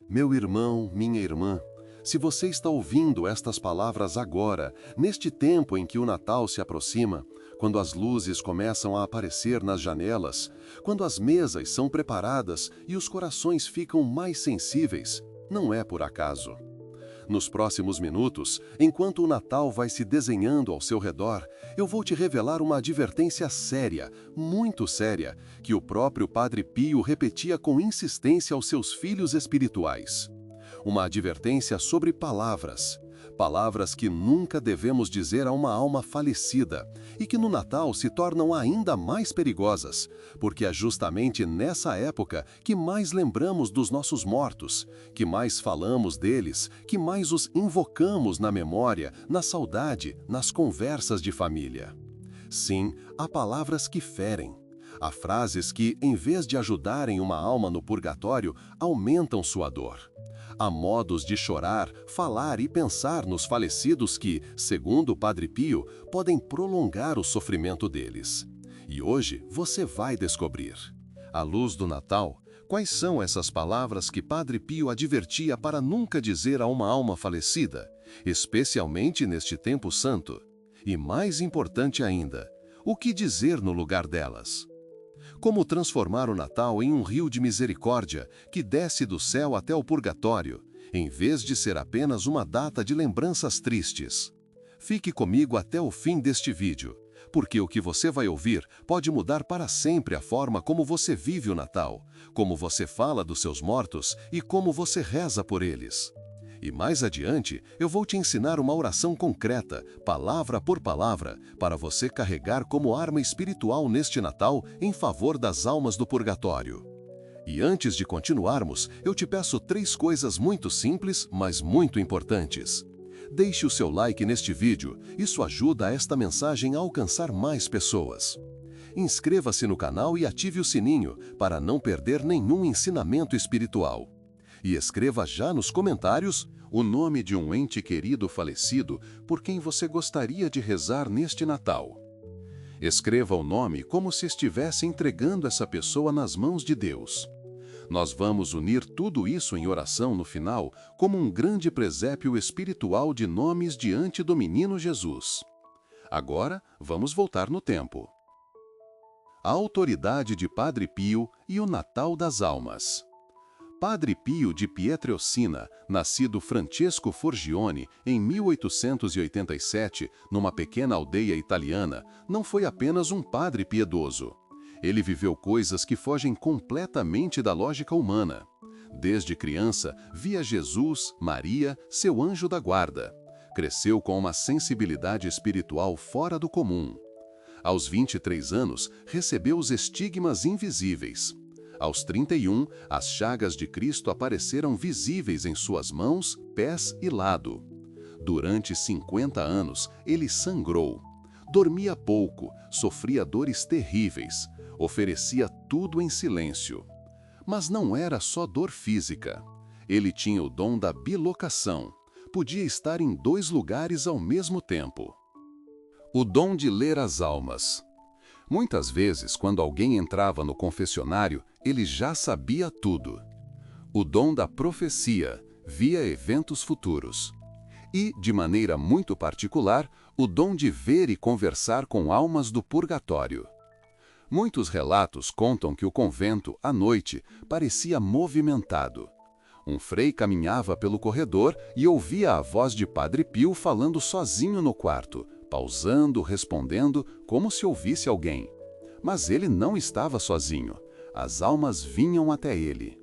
Meu irmão, minha irmã, se você está ouvindo estas palavras agora, neste tempo em que o Natal se aproxima, quando as luzes começam a aparecer nas janelas, quando as mesas são preparadas e os corações ficam mais sensíveis, não é por acaso. Nos próximos minutos, enquanto o Natal vai se desenhando ao seu redor, eu vou te revelar uma advertência séria, muito séria, que o próprio Padre Pio repetia com insistência aos seus filhos espirituais. Uma advertência sobre palavras. Palavras que nunca devemos dizer a uma alma falecida e que no Natal se tornam ainda mais perigosas, porque é justamente nessa época que mais lembramos dos nossos mortos, que mais falamos deles, que mais os invocamos na memória, na saudade, nas conversas de família. Sim, há palavras que ferem. Há frases que, em vez de ajudarem uma alma no purgatório, aumentam sua dor. Há modos de chorar, falar e pensar nos falecidos que, segundo o Padre Pio, podem prolongar o sofrimento deles. E hoje você vai descobrir. À luz do Natal, quais são essas palavras que Padre Pio advertia para nunca dizer a uma alma falecida, especialmente neste tempo santo? E mais importante ainda, o que dizer no lugar delas? Como transformar o Natal em um rio de misericórdia que desce do céu até o purgatório, em vez de ser apenas uma data de lembranças tristes. Fique comigo até o fim deste vídeo, porque o que você vai ouvir pode mudar para sempre a forma como você vive o Natal, como você fala dos seus mortos e como você reza por eles. E mais adiante, eu vou te ensinar uma oração concreta, palavra por palavra, para você carregar como arma espiritual neste Natal em favor das almas do purgatório. E antes de continuarmos, eu te peço 3 coisas muito simples, mas muito importantes. Deixe o seu like neste vídeo, isso ajuda esta mensagem a alcançar mais pessoas. Inscreva-se no canal e ative o sininho para não perder nenhum ensinamento espiritual. E escreva já nos comentários o nome de um ente querido falecido por quem você gostaria de rezar neste Natal. Escreva o nome como se estivesse entregando essa pessoa nas mãos de Deus. Nós vamos unir tudo isso em oração no final como um grande presépio espiritual de nomes diante do menino Jesus. Agora, vamos voltar no tempo. A autoridade de Padre Pio e o Natal das Almas. Padre Pio de Pietrelcina, nascido Francesco Forgione em 1887, numa pequena aldeia italiana, não foi apenas um padre piedoso. Ele viveu coisas que fogem completamente da lógica humana. Desde criança, via Jesus, Maria, seu anjo da guarda. Cresceu com uma sensibilidade espiritual fora do comum. Aos 23 anos, recebeu os estigmas invisíveis. Aos 31, as chagas de Cristo apareceram visíveis em suas mãos, pés e lado. Durante 50 anos, ele sangrou. Dormia pouco, sofria dores terríveis, oferecia tudo em silêncio. Mas não era só dor física. Ele tinha o dom da bilocação. Podia estar em 2 lugares ao mesmo tempo. O dom de ler as almas. Muitas vezes, quando alguém entrava no confessionário, ele já sabia tudo. O dom da profecia, via eventos futuros. E, de maneira muito particular, o dom de ver e conversar com almas do purgatório. Muitos relatos contam que o convento, à noite, parecia movimentado. Um frei caminhava pelo corredor e ouvia a voz de Padre Pio falando sozinho no quarto, pausando, respondendo, como se ouvisse alguém. Mas ele não estava sozinho. As almas vinham até ele.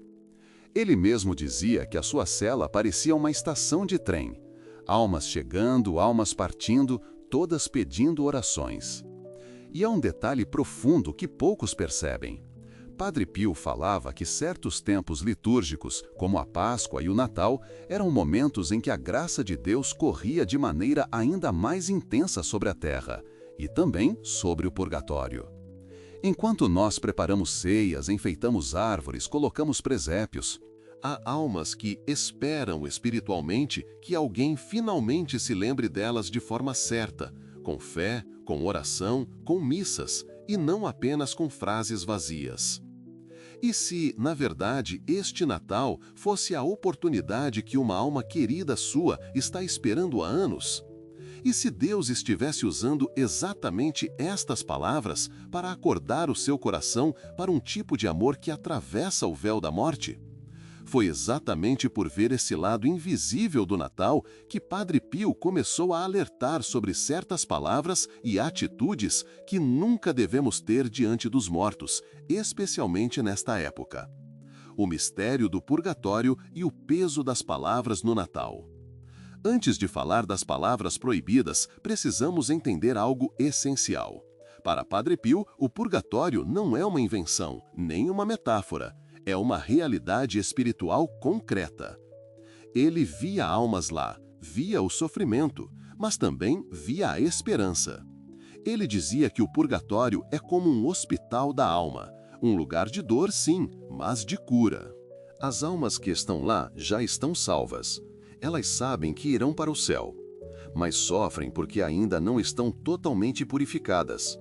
Ele mesmo dizia que a sua cela parecia uma estação de trem. Almas chegando, almas partindo, todas pedindo orações. E há um detalhe profundo que poucos percebem. Padre Pio falava que certos tempos litúrgicos, como a Páscoa e o Natal, eram momentos em que a graça de Deus corria de maneira ainda mais intensa sobre a terra, e também sobre o purgatório. Enquanto nós preparamos ceias, enfeitamos árvores, colocamos presépios, há almas que esperam espiritualmente que alguém finalmente se lembre delas de forma certa, com fé, com oração, com missas, e não apenas com frases vazias. E se, na verdade, este Natal fosse a oportunidade que uma alma querida sua está esperando há anos? E se Deus estivesse usando exatamente estas palavras para acordar o seu coração para um tipo de amor que atravessa o véu da morte? Foi exatamente por ver esse lado invisível do Natal que Padre Pio começou a alertar sobre certas palavras e atitudes que nunca devemos ter diante dos mortos, especialmente nesta época. O mistério do purgatório e o peso das palavras no Natal. Antes de falar das palavras proibidas, precisamos entender algo essencial. Para Padre Pio, o purgatório não é uma invenção, nem uma metáfora. É uma realidade espiritual concreta. Ele via almas lá, via o sofrimento, mas também via a esperança. Ele dizia que o purgatório é como um hospital da alma, um lugar de dor, sim, mas de cura. As almas que estão lá já estão salvas. Elas sabem que irão para o céu, mas sofrem porque ainda não estão totalmente purificadas.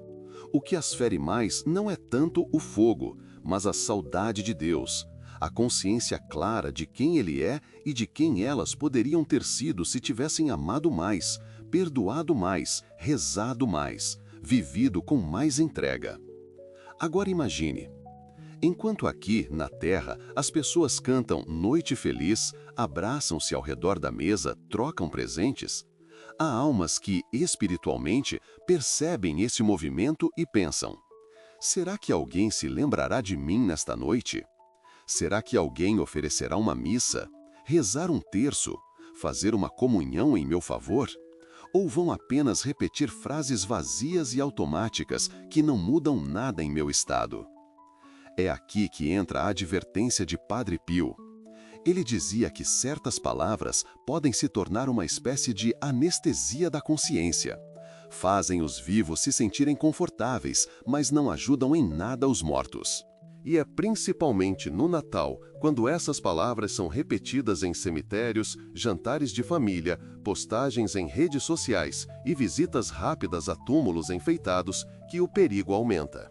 O que as fere mais não é tanto o fogo, mas a saudade de Deus, a consciência clara de quem Ele é e de quem elas poderiam ter sido se tivessem amado mais, perdoado mais, rezado mais, vivido com mais entrega. Agora imagine, enquanto aqui, na Terra, as pessoas cantam Noite Feliz, abraçam-se ao redor da mesa, trocam presentes, há almas que, espiritualmente, percebem esse movimento e pensam: será que alguém se lembrará de mim nesta noite? Será que alguém oferecerá uma missa, rezar um terço, fazer uma comunhão em meu favor? Ou vão apenas repetir frases vazias e automáticas que não mudam nada em meu estado? É aqui que entra a advertência de Padre Pio. Ele dizia que certas palavras podem se tornar uma espécie de anestesia da consciência. Fazem os vivos se sentirem confortáveis, mas não ajudam em nada os mortos. E é principalmente no Natal, quando essas palavras são repetidas em cemitérios, jantares de família, postagens em redes sociais e visitas rápidas a túmulos enfeitados, que o perigo aumenta.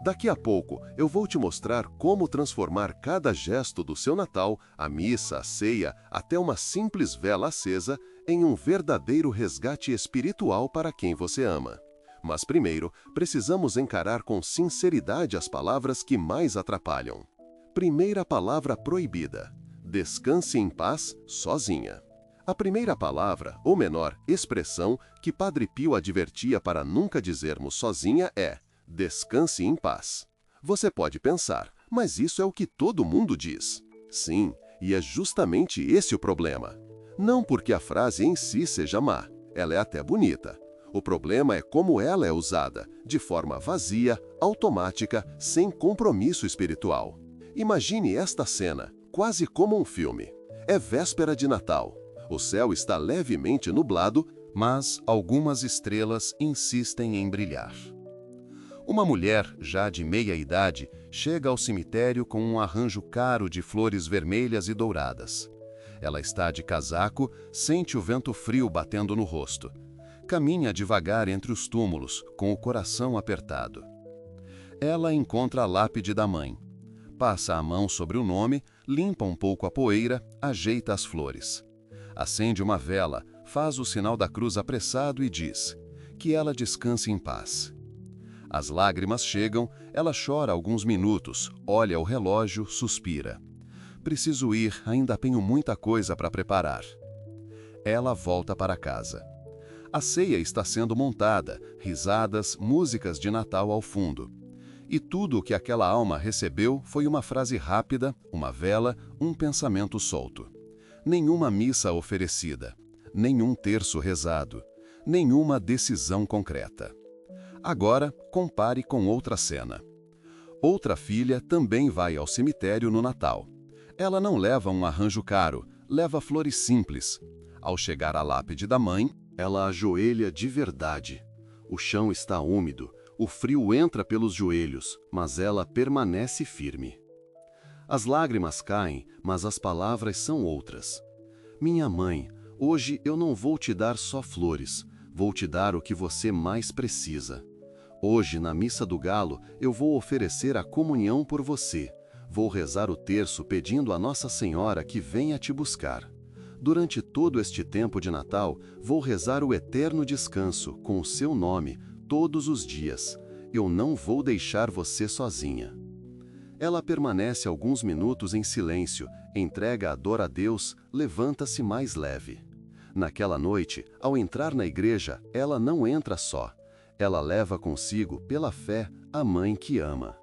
Daqui a pouco, eu vou te mostrar como transformar cada gesto do seu Natal, a missa, a ceia, até uma simples vela acesa, em um verdadeiro resgate espiritual para quem você ama. Mas primeiro, precisamos encarar com sinceridade as palavras que mais atrapalham. Primeira palavra proibida: descanse em paz, sozinha. A primeira palavra, ou menor, expressão, que Padre Pio advertia para nunca dizermos sozinha é: descanse em paz. Você pode pensar, mas isso é o que todo mundo diz. Sim, e é justamente esse o problema. Não porque a frase em si seja má, ela é até bonita. O problema é como ela é usada, de forma vazia, automática, sem compromisso espiritual. Imagine esta cena, quase como um filme. É véspera de Natal. O céu está levemente nublado, mas algumas estrelas insistem em brilhar. Uma mulher, já de meia idade, chega ao cemitério com um arranjo caro de flores vermelhas e douradas. Ela está de casaco, sente o vento frio batendo no rosto. Caminha devagar entre os túmulos, com o coração apertado. Ela encontra a lápide da mãe. Passa a mão sobre o nome, limpa um pouco a poeira, ajeita as flores. Acende uma vela, faz o sinal da cruz apressado e diz: que ela descanse em paz. As lágrimas chegam, ela chora alguns minutos, olha o relógio, suspira. Preciso ir, ainda tenho muita coisa para preparar. Ela volta para casa. A ceia está sendo montada, risadas, músicas de Natal ao fundo. E tudo o que aquela alma recebeu foi uma frase rápida, uma vela, um pensamento solto. Nenhuma missa oferecida, nenhum terço rezado, nenhuma decisão concreta. Agora, compare com outra cena. Outra filha também vai ao cemitério no Natal. Ela não leva um arranjo caro, leva flores simples. Ao chegar à lápide da mãe, ela ajoelha de verdade. O chão está úmido, o frio entra pelos joelhos, mas ela permanece firme. As lágrimas caem, mas as palavras são outras. Minha mãe, hoje eu não vou te dar só flores, vou te dar o que você mais precisa. Hoje, na Missa do Galo, eu vou oferecer a comunhão por você. Vou rezar o terço pedindo a Nossa Senhora que venha te buscar. Durante todo este tempo de Natal, vou rezar o eterno descanso com o seu nome todos os dias. Eu não vou deixar você sozinha. Ela permanece alguns minutos em silêncio, entrega a dor a Deus, levanta-se mais leve. Naquela noite, ao entrar na igreja, ela não entra só. Ela leva consigo, pela fé, a mãe que ama.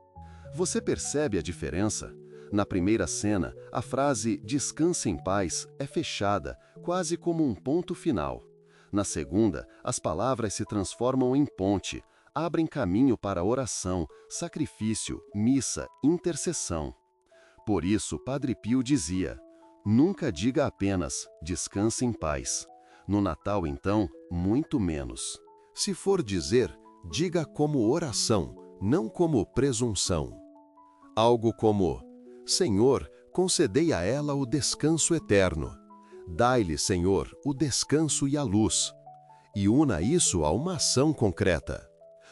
Você percebe a diferença? Na primeira cena, a frase "descanse em paz" é fechada, quase como um ponto final. Na segunda, as palavras se transformam em ponte, abrem caminho para oração, sacrifício, missa, intercessão. Por isso, Padre Pio dizia: nunca diga apenas "descanse em paz". No Natal, então, muito menos. Se for dizer, diga como oração, não como presunção. Algo como: Senhor, concedei a ela o descanso eterno. Dai-lhe, Senhor, o descanso e a luz. E una isso a uma ação concreta.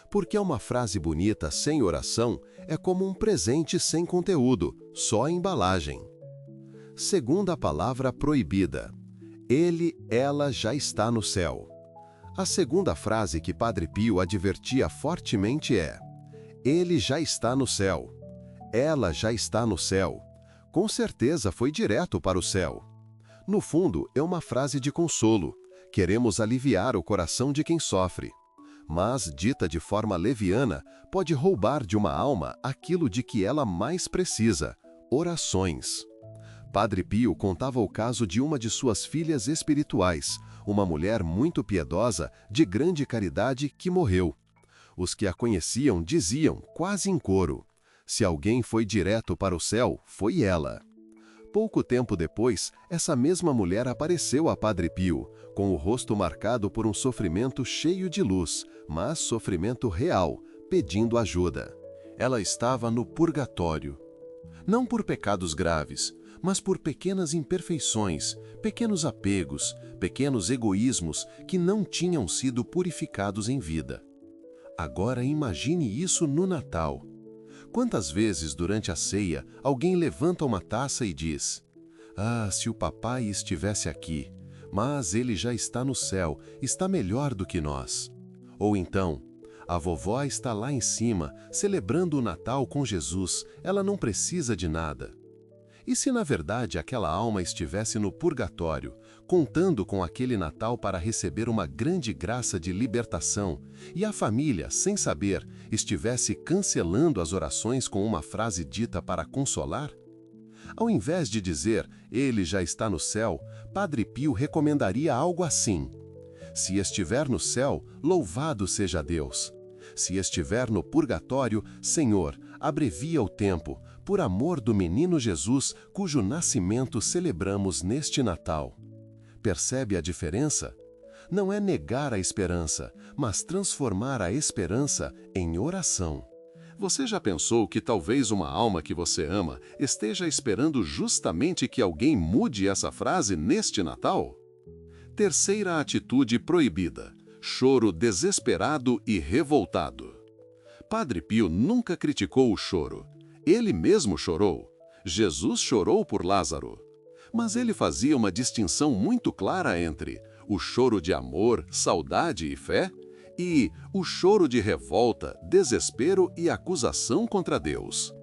Porque uma frase bonita sem oração é como um presente sem conteúdo, só a embalagem. Segunda palavra proibida. Ele, ela já está no céu. A segunda frase que Padre Pio advertia fortemente é: ele já está no céu. Ela já está no céu. Com certeza foi direto para o céu. No fundo, é uma frase de consolo. Queremos aliviar o coração de quem sofre. Mas, dita de forma leviana, pode roubar de uma alma aquilo de que ela mais precisa: orações. Padre Pio contava o caso de uma de suas filhas espirituais, uma mulher muito piedosa, de grande caridade, que morreu. Os que a conheciam diziam, quase em coro: se alguém foi direto para o céu, foi ela. Pouco tempo depois, essa mesma mulher apareceu a Padre Pio, com o rosto marcado por um sofrimento cheio de luz, mas sofrimento real, pedindo ajuda. Ela estava no purgatório. Não por pecados graves, mas por pequenas imperfeições, pequenos apegos, pequenos egoísmos que não tinham sido purificados em vida. Agora imagine isso no Natal. Quantas vezes durante a ceia alguém levanta uma taça e diz: ah, se o papai estivesse aqui, mas ele já está no céu, está melhor do que nós. Ou então, a vovó está lá em cima, celebrando o Natal com Jesus, ela não precisa de nada. E se na verdade aquela alma estivesse no purgatório, contando com aquele Natal para receber uma grande graça de libertação, e a família, sem saber, estivesse cancelando as orações com uma frase dita para consolar? Ao invés de dizer, ele já está no céu, Padre Pio recomendaria algo assim: se estiver no céu, louvado seja Deus. Se estiver no purgatório, Senhor, abrevia o tempo, por amor do menino Jesus, cujo nascimento celebramos neste Natal. Percebe a diferença? Não é negar a esperança, mas transformar a esperança em oração. Você já pensou que talvez uma alma que você ama esteja esperando justamente que alguém mude essa frase neste Natal? Terceira atitude proibida: choro desesperado e revoltado. Padre Pio nunca criticou o choro. Ele mesmo chorou. Jesus chorou por Lázaro. Mas ele fazia uma distinção muito clara entre o choro de amor, saudade e fé e o choro de revolta, desespero e acusação contra Deus.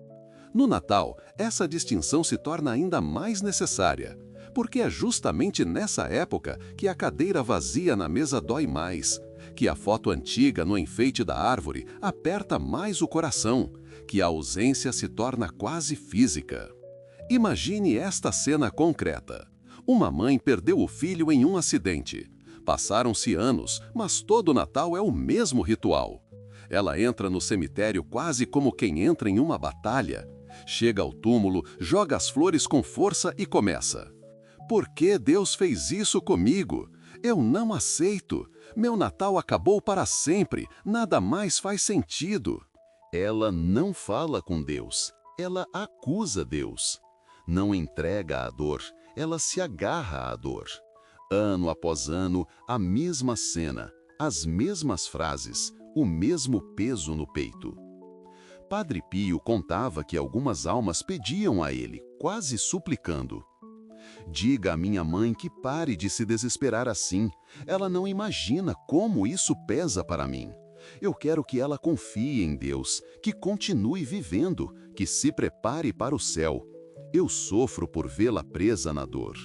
No Natal, essa distinção se torna ainda mais necessária, porque é justamente nessa época que a cadeira vazia na mesa dói mais, que a foto antiga no enfeite da árvore aperta mais o coração, que a ausência se torna quase física. Imagine esta cena concreta. Uma mãe perdeu o filho em um acidente. Passaram-se anos, mas todo Natal é o mesmo ritual. Ela entra no cemitério quase como quem entra em uma batalha. Chega ao túmulo, joga as flores com força e começa: por que Deus fez isso comigo? Eu não aceito. Meu Natal acabou para sempre. Nada mais faz sentido. Ela não fala com Deus. Ela acusa Deus. Não entrega a dor. Ela se agarra à dor. Ano após ano, a mesma cena, as mesmas frases, o mesmo peso no peito. Padre Pio contava que algumas almas pediam a ele, quase suplicando: diga à minha mãe que pare de se desesperar assim. Ela não imagina como isso pesa para mim. Eu quero que ela confie em Deus, que continue vivendo, que se prepare para o céu. Eu sofro por vê-la presa na dor.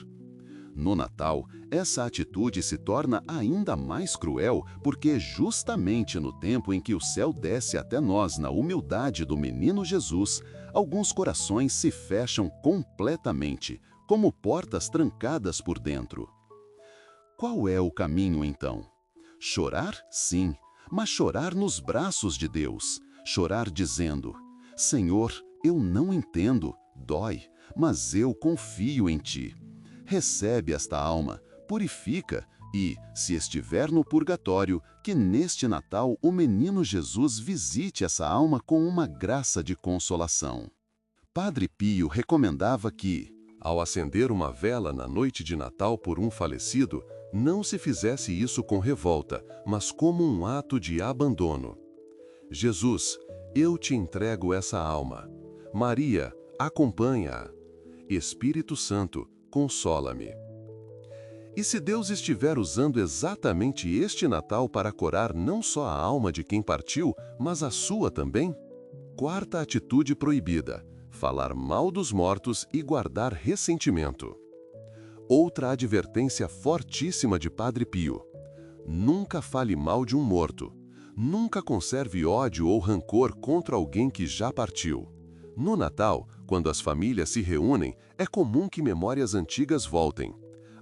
No Natal, essa atitude se torna ainda mais cruel porque justamente no tempo em que o céu desce até nós na humildade do menino Jesus, alguns corações se fecham completamente, como portas trancadas por dentro. Qual é o caminho então? Chorar, sim, mas chorar nos braços de Deus. Chorar dizendo: Senhor, eu não entendo, dói, mas eu confio em Ti. Recebe esta alma, purifica e, se estiver no purgatório, que neste Natal o menino Jesus visite essa alma com uma graça de consolação. Padre Pio recomendava que, ao acender uma vela na noite de Natal por um falecido, não se fizesse isso com revolta, mas como um ato de abandono. Jesus, eu te entrego essa alma. Maria, acompanha-a. Espírito Santo, consola-me. E se Deus estiver usando exatamente este Natal para curar não só a alma de quem partiu, mas a sua também? Quarta atitude proibida: falar mal dos mortos e guardar ressentimento. Outra advertência fortíssima de Padre Pio: nunca fale mal de um morto. Nunca conserve ódio ou rancor contra alguém que já partiu. No Natal, quando as famílias se reúnem, é comum que memórias antigas voltem.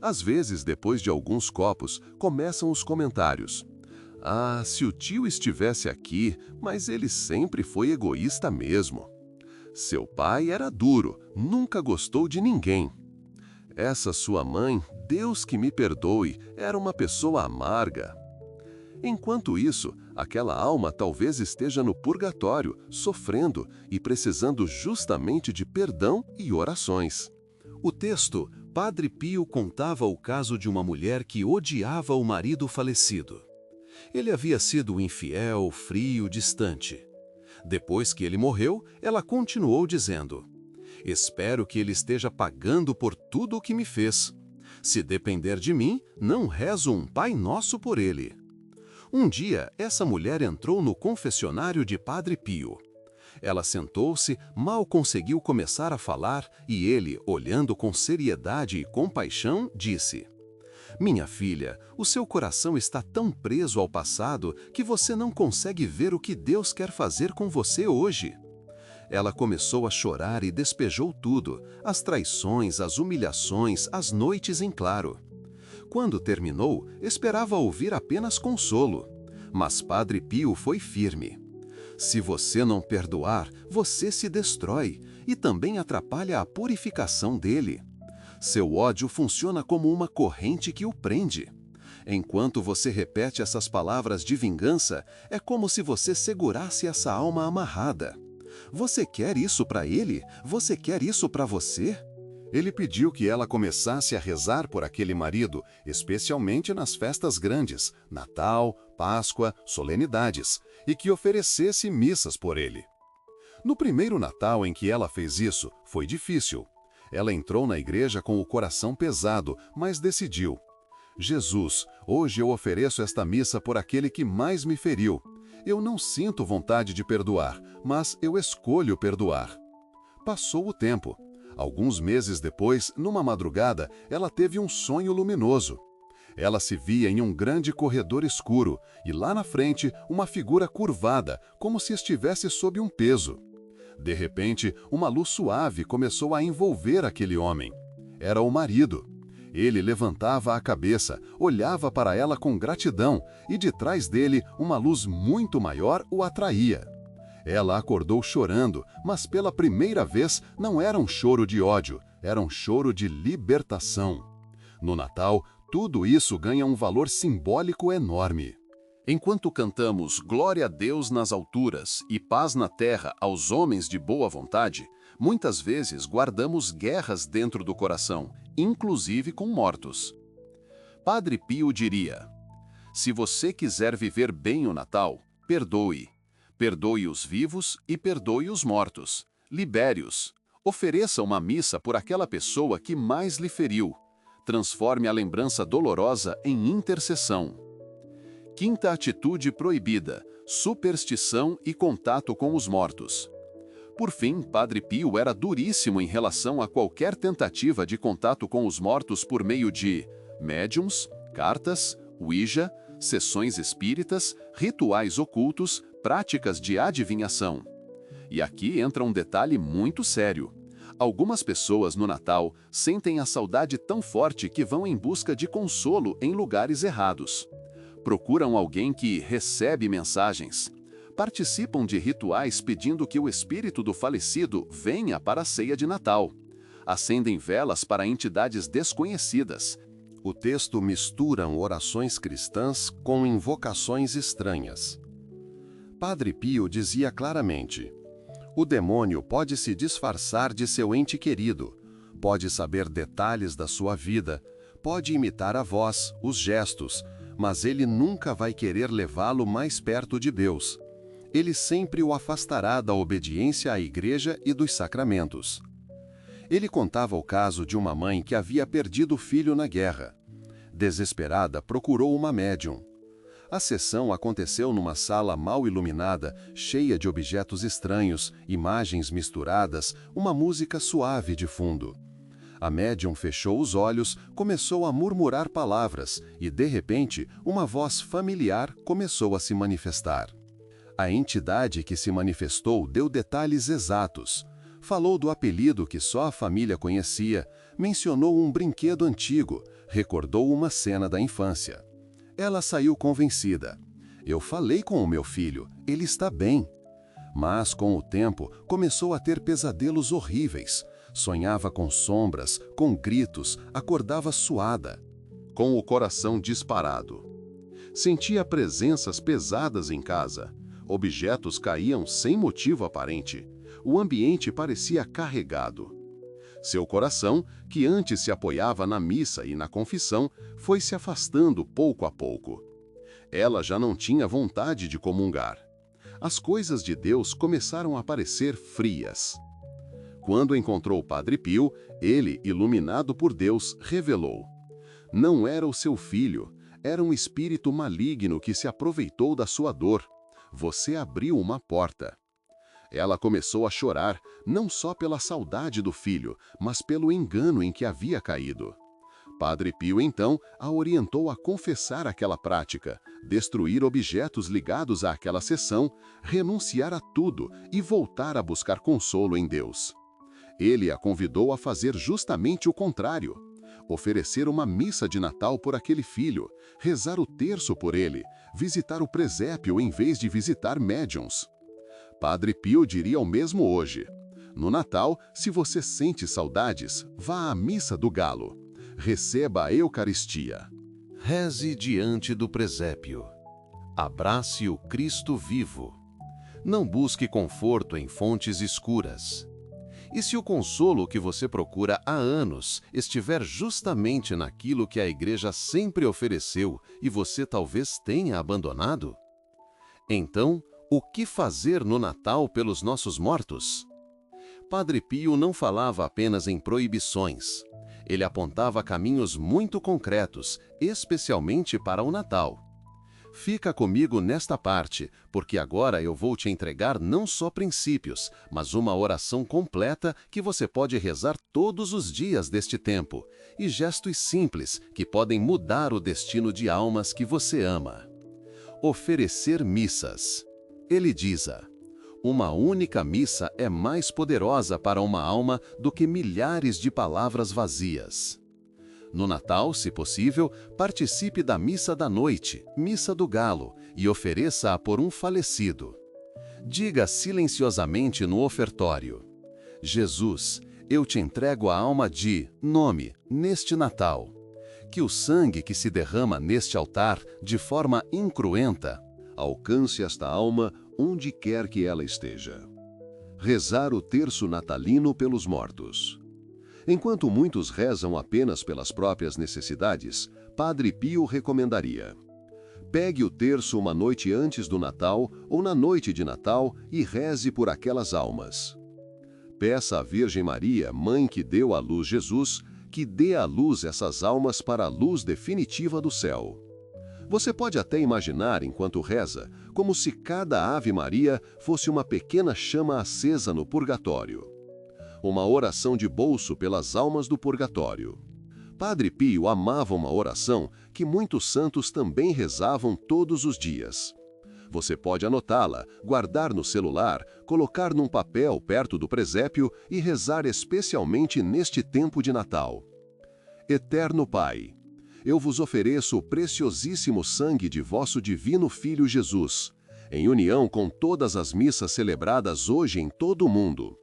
Às vezes, depois de alguns copos, começam os comentários. Ah, se o tio estivesse aqui, mas ele sempre foi egoísta mesmo. Seu pai era duro, nunca gostou de ninguém. Essa sua mãe, Deus que me perdoe, era uma pessoa amarga. Enquanto isso, aquela alma talvez esteja no purgatório, sofrendo e precisando justamente de perdão e orações. O texto, Padre Pio contava o caso de uma mulher que odiava o marido falecido. Ele havia sido infiel, frio, distante. Depois que ele morreu, ela continuou dizendo: espero que ele esteja pagando por tudo o que me fez. Se depender de mim, não rezo um Pai Nosso por ele. Um dia, essa mulher entrou no confessionário de Padre Pio. Ela sentou-se, mal conseguiu começar a falar e ele, olhando com seriedade e compaixão, disse: minha filha, o seu coração está tão preso ao passado que você não consegue ver o que Deus quer fazer com você hoje. Ela começou a chorar e despejou tudo, as traições, as humilhações, as noites em claro. Quando terminou, esperava ouvir apenas consolo. Mas Padre Pio foi firme. Se você não perdoar, você se destrói e também atrapalha a purificação dele. Seu ódio funciona como uma corrente que o prende. Enquanto você repete essas palavras de vingança, é como se você segurasse essa alma amarrada. Você quer isso para ele? Você quer isso para você? Ele pediu que ela começasse a rezar por aquele marido, especialmente nas festas grandes, Natal, Páscoa, solenidades, e que oferecesse missas por ele. No primeiro Natal em que ela fez isso, foi difícil. Ela entrou na igreja com o coração pesado, mas decidiu: Jesus, hoje eu ofereço esta missa por aquele que mais me feriu. Eu não sinto vontade de perdoar, mas eu escolho perdoar. Passou o tempo. Alguns meses depois, numa madrugada, ela teve um sonho luminoso. Ela se via em um grande corredor escuro e lá na frente uma figura curvada, como se estivesse sob um peso. De repente, uma luz suave começou a envolver aquele homem. Era o marido. Ele levantava a cabeça, olhava para ela com gratidão e de trás dele uma luz muito maior o atraía. Ela acordou chorando, mas pela primeira vez não era um choro de ódio, era um choro de libertação. No Natal, tudo isso ganha um valor simbólico enorme. Enquanto cantamos Glória a Deus nas alturas e paz na terra aos homens de boa vontade, muitas vezes guardamos guerras dentro do coração, inclusive com mortos. Padre Pio diria: se você quiser viver bem o Natal, perdoe. Perdoe os vivos e perdoe os mortos. Libere-os. Ofereça uma missa por aquela pessoa que mais lhe feriu. Transforme a lembrança dolorosa em intercessão. Quinta atitude proibida: superstição e contato com os mortos. Por fim, Padre Pio era duríssimo em relação a qualquer tentativa de contato com os mortos por meio de médiums, cartas, ouija, sessões espíritas, rituais ocultos, práticas de adivinhação. E aqui entra um detalhe muito sério. Algumas pessoas no Natal sentem a saudade tão forte que vão em busca de consolo em lugares errados. Procuram alguém que recebe mensagens. Participam de rituais pedindo que o espírito do falecido venha para a ceia de Natal. Acendem velas para entidades desconhecidas. O texto mistura orações cristãs com invocações estranhas. Padre Pio dizia claramente: o demônio pode se disfarçar de seu ente querido, pode saber detalhes da sua vida, pode imitar a voz, os gestos, mas ele nunca vai querer levá-lo mais perto de Deus. Ele sempre o afastará da obediência à igreja e dos sacramentos. Ele contava o caso de uma mãe que havia perdido o filho na guerra. Desesperada, procurou uma médium. A sessão aconteceu numa sala mal iluminada, cheia de objetos estranhos, imagens misturadas, uma música suave de fundo. A médium fechou os olhos, começou a murmurar palavras e, de repente, uma voz familiar começou a se manifestar. A entidade que se manifestou deu detalhes exatos. Falou do apelido que só a família conhecia, mencionou um brinquedo antigo, recordou uma cena da infância. Ela saiu convencida. Eu falei com o meu filho, ele está bem. Mas, com o tempo, começou a ter pesadelos horríveis. Sonhava com sombras, com gritos, acordava suada, com o coração disparado. Sentia presenças pesadas em casa. Objetos caíam sem motivo aparente. O ambiente parecia carregado. Seu coração, que antes se apoiava na missa e na confissão, foi se afastando pouco a pouco. Ela já não tinha vontade de comungar. As coisas de Deus começaram a parecer frias. Quando encontrou o Padre Pio, ele, iluminado por Deus, revelou: não era o seu filho, era um espírito maligno que se aproveitou da sua dor. Você abriu uma porta. Ela começou a chorar, não só pela saudade do filho, mas pelo engano em que havia caído. Padre Pio, então, a orientou a confessar aquela prática, destruir objetos ligados àquela sessão, renunciar a tudo e voltar a buscar consolo em Deus. Ele a convidou a fazer justamente o contrário. Oferecer uma missa de Natal por aquele filho, rezar o terço por ele, visitar o presépio em vez de visitar médiuns. Padre Pio diria o mesmo hoje. No Natal, se você sente saudades, vá à missa do galo. Receba a Eucaristia. Reze diante do presépio. Abrace o Cristo vivo. Não busque conforto em fontes escuras. E se o consolo que você procura há anos estiver justamente naquilo que a Igreja sempre ofereceu e você talvez tenha abandonado? Então, o que fazer no Natal pelos nossos mortos? Padre Pio não falava apenas em proibições. Ele apontava caminhos muito concretos, especialmente para o Natal. Fica comigo nesta parte, porque agora eu vou te entregar não só princípios, mas uma oração completa que você pode rezar todos os dias deste tempo, e gestos simples que podem mudar o destino de almas que você ama. Oferecer missas. Ele diz: uma única missa é mais poderosa para uma alma do que milhares de palavras vazias. No Natal, se possível, participe da missa da noite, missa do galo, e ofereça-a por um falecido. Diga silenciosamente no ofertório: Jesus, eu te entrego a alma de nome neste Natal. Que o sangue que se derrama neste altar, de forma incruenta, alcance esta alma onde quer que ela esteja. Rezar o terço natalino pelos mortos. Enquanto muitos rezam apenas pelas próprias necessidades, Padre Pio recomendaria: Pegue o terço uma noite antes do Natal ou na noite de Natal e reze por aquelas almas. Peça à Virgem Maria, mãe que deu à luz Jesus, que dê à luz essas almas para a luz definitiva do céu. Você pode até imaginar, enquanto reza, como se cada Ave Maria fosse uma pequena chama acesa no purgatório. Uma oração de bolso pelas almas do purgatório. Padre Pio amava uma oração que muitos santos também rezavam todos os dias. Você pode anotá-la, guardar no celular, colocar num papel perto do presépio e rezar especialmente neste tempo de Natal. Eterno Pai, eu vos ofereço o preciosíssimo sangue de vosso divino Filho Jesus, em união com todas as missas celebradas hoje em todo o mundo,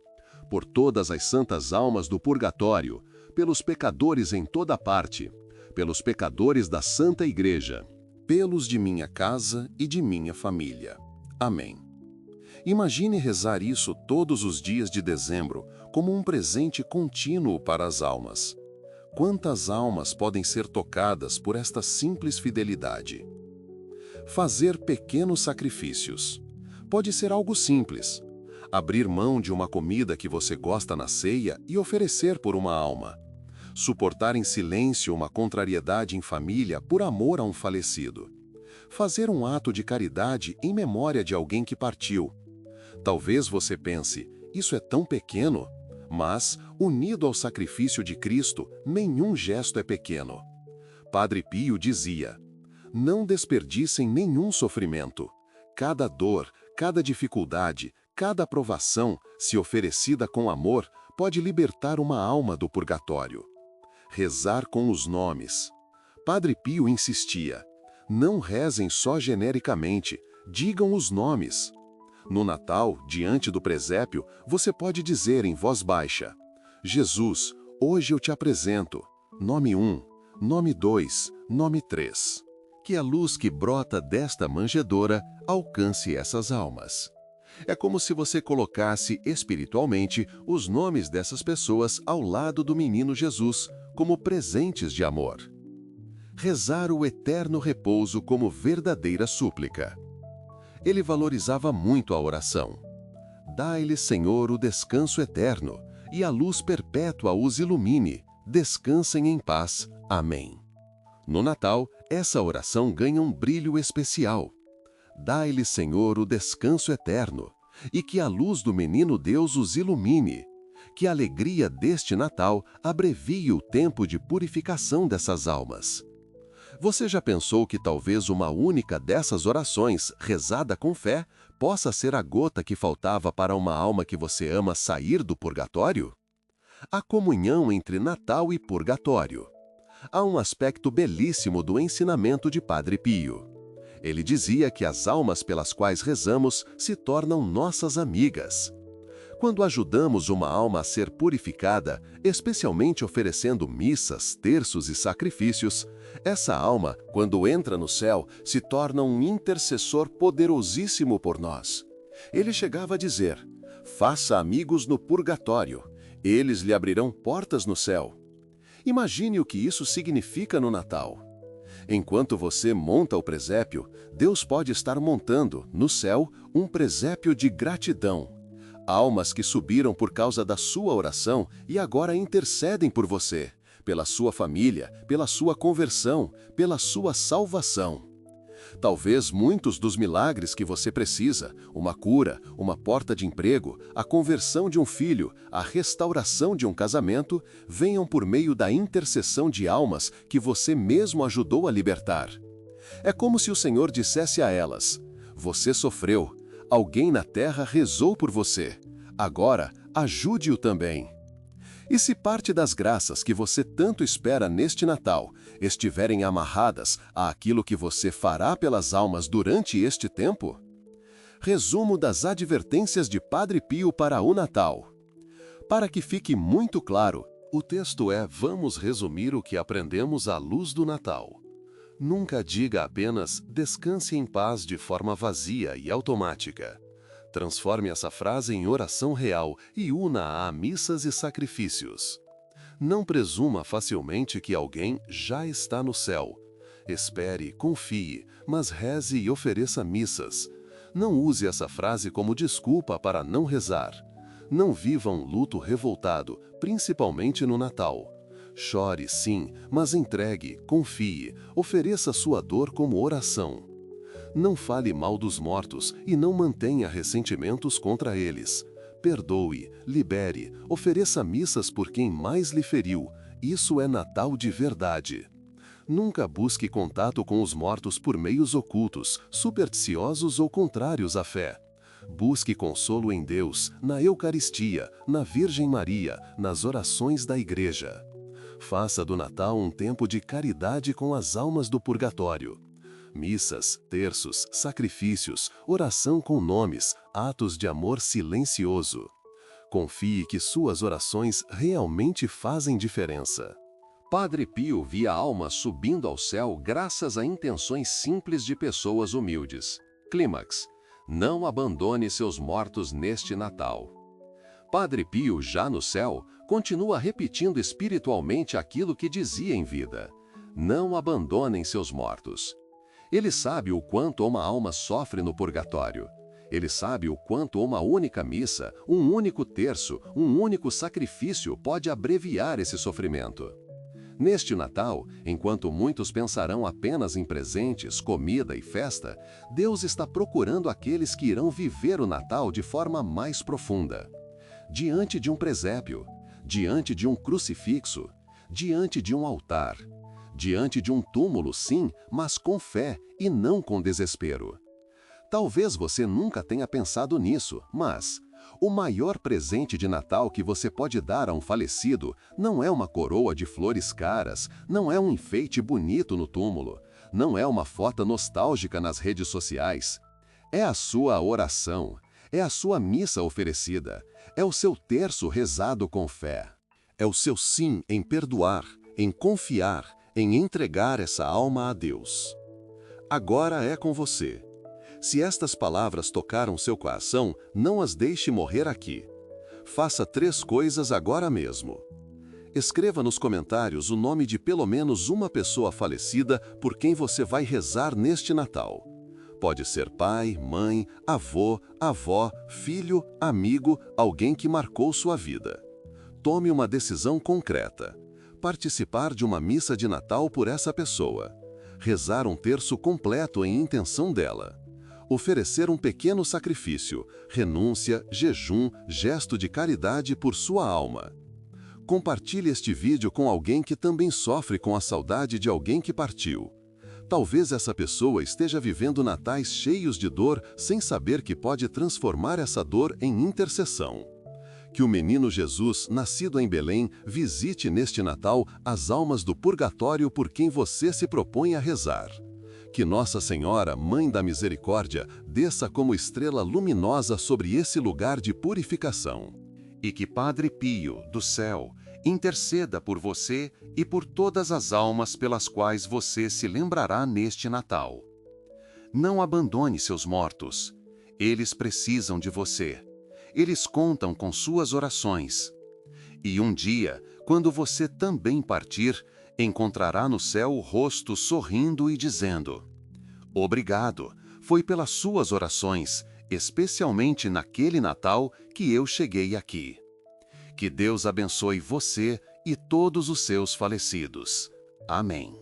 por todas as santas almas do purgatório, pelos pecadores em toda parte, pelos pecadores da Santa Igreja, pelos de minha casa e de minha família. Amém. Imagine rezar isso todos os dias de dezembro como um presente contínuo para as almas. Quantas almas podem ser tocadas por esta simples fidelidade? Fazer pequenos sacrifícios. Pode ser algo simples. Abrir mão de uma comida que você gosta na ceia e oferecer por uma alma. Suportar em silêncio uma contrariedade em família por amor a um falecido. Fazer um ato de caridade em memória de alguém que partiu. Talvez você pense, isso é tão pequeno, mas, unido ao sacrifício de Cristo, nenhum gesto é pequeno. Padre Pio dizia, não desperdicem nenhum sofrimento. Cada dor, cada dificuldade, cada provação, se oferecida com amor, pode libertar uma alma do purgatório. Rezar com os nomes. Padre Pio insistia, não rezem só genericamente, digam os nomes. No Natal, diante do presépio, você pode dizer em voz baixa, Jesus, hoje eu te apresento, nome 1, nome 2, nome 3. Que a luz que brota desta manjedoura alcance essas almas. É como se você colocasse espiritualmente os nomes dessas pessoas ao lado do menino Jesus, como presentes de amor. Rezar o eterno repouso como verdadeira súplica. Ele valorizava muito a oração. Dai-lhe, Senhor, o descanso eterno, e a luz perpétua os ilumine. Descansem em paz. Amém. No Natal, essa oração ganha um brilho especial. Dai-lhe, Senhor, o descanso eterno, e que a luz do menino Deus os ilumine. Que a alegria deste Natal abrevie o tempo de purificação dessas almas. Você já pensou que talvez uma única dessas orações, rezada com fé, possa ser a gota que faltava para uma alma que você ama sair do purgatório? A comunhão entre Natal e purgatório. Há um aspecto belíssimo do ensinamento de Padre Pio. Ele dizia que as almas pelas quais rezamos se tornam nossas amigas. Quando ajudamos uma alma a ser purificada, especialmente oferecendo missas, terços e sacrifícios, essa alma, quando entra no céu, se torna um intercessor poderosíssimo por nós. Ele chegava a dizer, faça amigos no purgatório, eles lhe abrirão portas no céu. Imagine o que isso significa no Natal. Enquanto você monta o presépio, Deus pode estar montando, no céu, um presépio de gratidão. Almas que subiram por causa da sua oração e agora intercedem por você, pela sua família, pela sua conversão, pela sua salvação. Talvez muitos dos milagres que você precisa, uma cura, uma porta de emprego, a conversão de um filho, a restauração de um casamento, venham por meio da intercessão de almas que você mesmo ajudou a libertar. É como se o Senhor dissesse a elas, você sofreu, alguém na terra rezou por você, agora ajude-o também. E se parte das graças que você tanto espera neste Natal estiverem amarradas àquilo que você fará pelas almas durante este tempo? Resumo das advertências de Padre Pio para o Natal. Para que fique muito claro, o texto é: vamos resumir o que aprendemos à luz do Natal. Nunca diga apenas descanse em paz de forma vazia e automática. Transforme essa frase em oração real e una-a a missas e sacrifícios. Não presuma facilmente que alguém já está no céu. Espere, confie, mas reze e ofereça missas. Não use essa frase como desculpa para não rezar. Não viva um luto revoltado, principalmente no Natal. Chore, sim, mas entregue, confie, ofereça sua dor como oração. Não fale mal dos mortos e não mantenha ressentimentos contra eles. Perdoe, libere, ofereça missas por quem mais lhe feriu. Isso é Natal de verdade. Nunca busque contato com os mortos por meios ocultos, supersticiosos ou contrários à fé. Busque consolo em Deus, na Eucaristia, na Virgem Maria, nas orações da Igreja. Faça do Natal um tempo de caridade com as almas do purgatório. Missas, terços, sacrifícios, oração com nomes, atos de amor silencioso. Confie que suas orações realmente fazem diferença. Padre Pio via almas subindo ao céu graças a intenções simples de pessoas humildes. Clímax: não abandone seus mortos neste Natal. Padre Pio, já no céu, continua repetindo espiritualmente aquilo que dizia em vida: não abandonem seus mortos. Ele sabe o quanto uma alma sofre no purgatório. Ele sabe o quanto uma única missa, um único terço, um único sacrifício pode abreviar esse sofrimento. Neste Natal, enquanto muitos pensarão apenas em presentes, comida e festa, Deus está procurando aqueles que irão viver o Natal de forma mais profunda. Diante de um presépio, diante de um crucifixo, diante de um altar, diante de um túmulo, sim, mas com fé e não com desespero. Talvez você nunca tenha pensado nisso, mas o maior presente de Natal que você pode dar a um falecido não é uma coroa de flores caras, não é um enfeite bonito no túmulo, não é uma foto nostálgica nas redes sociais. É a sua oração, é a sua missa oferecida, é o seu terço rezado com fé. É o seu sim em perdoar, em confiar, em entregar essa alma a Deus. Agora é com você. Se estas palavras tocaram seu coração, não as deixe morrer aqui. Faça 3 coisas agora mesmo. Escreva nos comentários o nome de pelo menos uma pessoa falecida por quem você vai rezar neste Natal. Pode ser pai, mãe, avô, avó, filho, amigo, alguém que marcou sua vida. Tome uma decisão concreta. Participar de uma missa de Natal por essa pessoa. Rezar um terço completo em intenção dela. Oferecer um pequeno sacrifício, renúncia, jejum, gesto de caridade por sua alma. Compartilhe este vídeo com alguém que também sofre com a saudade de alguém que partiu. Talvez essa pessoa esteja vivendo natais cheios de dor sem saber que pode transformar essa dor em intercessão. Que o menino Jesus, nascido em Belém, visite neste Natal as almas do purgatório por quem você se propõe a rezar. Que Nossa Senhora, Mãe da Misericórdia, desça como estrela luminosa sobre esse lugar de purificação. E que Padre Pio, do céu, interceda por você e por todas as almas pelas quais você se lembrará neste Natal. Não abandone seus mortos. Eles precisam de você. Eles contam com suas orações. E um dia, quando você também partir, encontrará no céu o rosto sorrindo e dizendo: obrigado, foi pelas suas orações, especialmente naquele Natal que eu cheguei aqui. Que Deus abençoe você e todos os seus falecidos. Amém.